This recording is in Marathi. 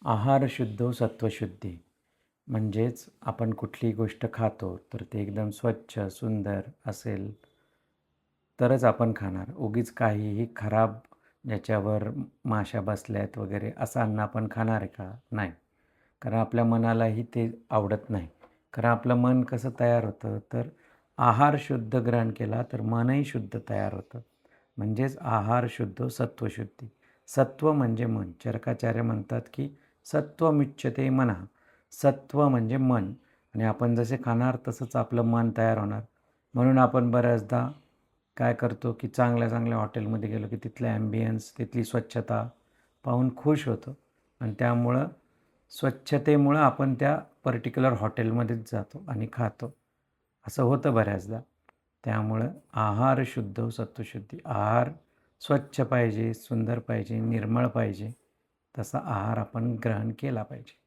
आहार शुद्धो सत्वशुद्धी. म्हणजेच आपण कुठलीही गोष्ट खातो तर ते एकदम स्वच्छ, सुंदर असेल तरच आपण खाणार. उगीच काहीही खराब ज्याच्यावर माशा बसल्यात वगैरे असं अन्न आपण खाणार आहे का? नाही. कारण आपल्या मनालाही ते आवडत नाही. कारण आपलं मन कसं तयार होतं, तर आहार शुद्ध ग्रहण केला तर मनही शुद्ध तयार होतं. म्हणजेच आहार शुद्धो सत्वशुद्धी. सत्व म्हणजे मन. चरकाचार्य म्हणतात की सत्वमुच्यते मनः. सत्व म्हणजे मन आणि आपण जसे खाणार तसंच आपलं मन तयार होणार. म्हणून आपण बऱ्याचदा काय करतो की चांगल्या चांगल्या हॉटेलमध्ये गेलो की तिथलं ॲम्बियन्स, तिथली स्वच्छता पाहून खुश होतो आणि त्यामुळं स्वच्छतेमुळं आपण त्या पर्टिक्युलर हॉटेलमध्येच जातो आणि खातो. असं होतं बऱ्याचदा. त्यामुळं आहार शुद्ध सत्वशुद्धी. आहार स्वच्छ पाहिजे, सुंदर पाहिजे, निर्मळ पाहिजे. तसा आहार आपण ग्रहण केला पाहिजे.